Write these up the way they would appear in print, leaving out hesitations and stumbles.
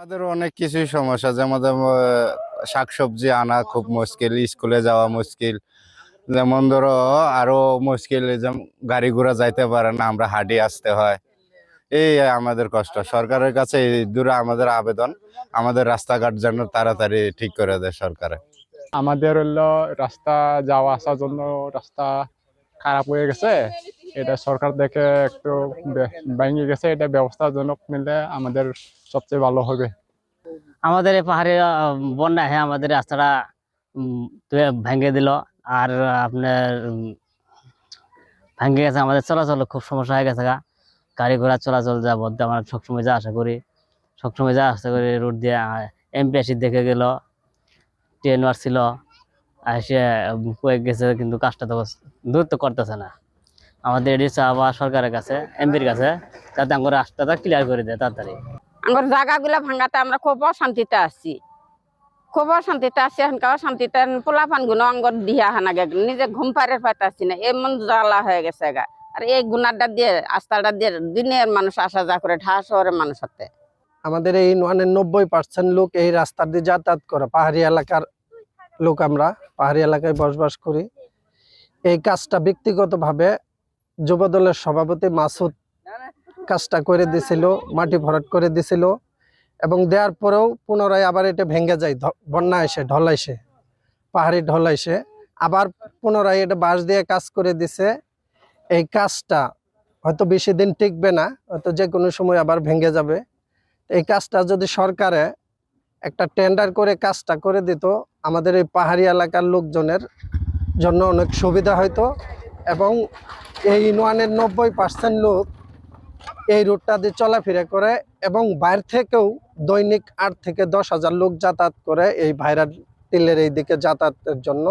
আমাদের অনেক কিছুই সমস্যা, যেমন শাকসবজি আনা খুব মুশকিল, স্কুলে যাওয়া মুশকিল, যেমন ধরো আরো মুশকিল, যেমন গাড়ি ঘোড়া যাইতে পারে না, আমরা হাঁটি আসতে হয়। এই আমাদের কষ্ট। সরকারের কাছে এই দূরে আমাদের আবেদন, আমাদের রাস্তাঘাট যেন তাড়াতাড়ি ঠিক করে দেয় সরকারে। আমাদের হলো রাস্তা যাওয়া আসার জন্য রাস্তা খারাপ হয়ে গেছে। এটা সরকার দেখে একটু ভেঙে গেছে, এটা ব্যবস্থাজনক নিলে আমাদের সবচেয়ে ভালো হবে। আমাদের এই পাহাড়ে বন্যা আমাদের রাস্তাটা ভেঙে দিল। আর আপনার ভেঙে গেছে, আমাদের চলাচল খুব সমস্যা হয়ে গেছে গাড়ি ঘোড়া চলাচল যা বলতে আমরা সবসময় যা আশা করি, রোড দিয়ে এমপি আসি দেখে গেল, ট্রেন আসছিল এসে কয়েক গেছে, কিন্তু কাজটা তো দূর তো করতেছে না। আমাদের এটি চাওয়া সরকারের কাছে, এমপির কাছে, যাতে আমার রাস্তাটা ক্লিয়ার করে দেয় তাড়াতাড়ি। আমার জায়গাগুলা ভাঙাতে আমরা খুব অশান্তিতে আছি, এখনকার শান্তিতে পোলাপান গুলো অঙ্গর দিয়া হানাগে নিজে ঘুম পাড়ের পাইতে আসছি না, এমন জ্বালা হয়ে গেছে গা। আর এই গুণাটা দিয়ে রাস্তাটা দিয়ে দিনের মানুষ আসা যা করে, ঢাকা শহরের মানুষ হতে। আমাদের এই 90% লোক এই রাস্তা দিয়ে যাতায়াত করে, পাহাড়ি এলাকার লোক, আমরা পাহাড়ি এলাকায় বসবাস করি। এই কাজটা ব্যক্তিগতভাবে যুবদলের সভাপতি মাসুদ কাজটা করে দিছিল, মাটি ভরাট করে দিছিল, এবং দেওয়ার পরেও পুনরায় আবার এটা ভেঙে যায়, বন্যা এসে ঢলাইছে, পাহাড়ি ঢলাইছে, আবার পুনরায় এটা বাঁশ দিয়ে কাজ করে দিছে। এই কাজটা হয়তো বেশি দিন টিকবে না, হয়তো যে কোনো সময় আবার ভেঙে যাবে। এই কাজটা যদি সরকারে একটা টেন্ডার করে কাজটা করে দিত, আমাদের এই পাহাড়ি এলাকার লোকজনের জন্য অনেক সুবিধা হতো, এবং এই ইউনিয়নের 90% লোক এই রুটটা দিয়ে চলাফেরা করে, এবং বাইরে থেকেও দৈনিক 8 থেকে 10,000 লোক যাতায়াত করে এই ভাইরাল টিলের এই দিকে যাতায়াতের জন্য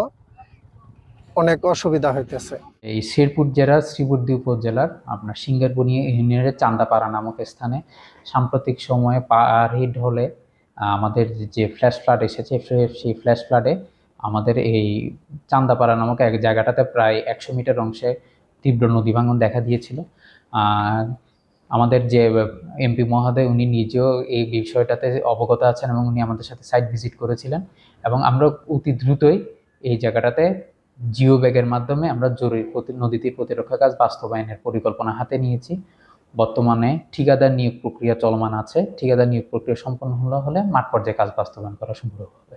অনেক অসুবিধা হইতেছে। এই শেরপুর জেলার শ্রীবর্দী উপজেলার আপনার সিঙ্গারবনি ইউনিয়নের চান্দাপাড়া নামক স্থানে সাম্প্রতিক সময়ে পাহাড়ি ঢলে আমাদের যে ফ্ল্যাশ ফ্লাড এসেছে, সেই ফ্ল্যাশ ফ্লাডে আমাদের এই চান্দাপাড়া নামক এক জায়গাটাতে প্রায় 100 মিটার অংশে তীব্র নদী ভাঙন দেখা দিয়েছিল। আমাদের যে এমপি মহোদয়, উনি নিজেও এই বিষয়টাতে অবগত আছেন এবং উনি আমাদের সাথে সাইট ভিজিট করেছিলেন, এবং আমরা অতি দ্রুতই এই জায়গাটাতে জিও ব্যাগের মাধ্যমে আমরা জরুরি নদীতে প্রতিরক্ষা কাজ বাস্তবায়নের পরিকল্পনা হাতে নিয়েছি। বর্তমানে ঠিকাদার নিয়োগ প্রক্রিয়া চলমান আছে। ঠিকাদার নিয়োগ প্রক্রিয়া সম্পন্ন হলে মাঠ পর্যায়ে কাজ বাস্তবায়ন করা সম্ভব হবে।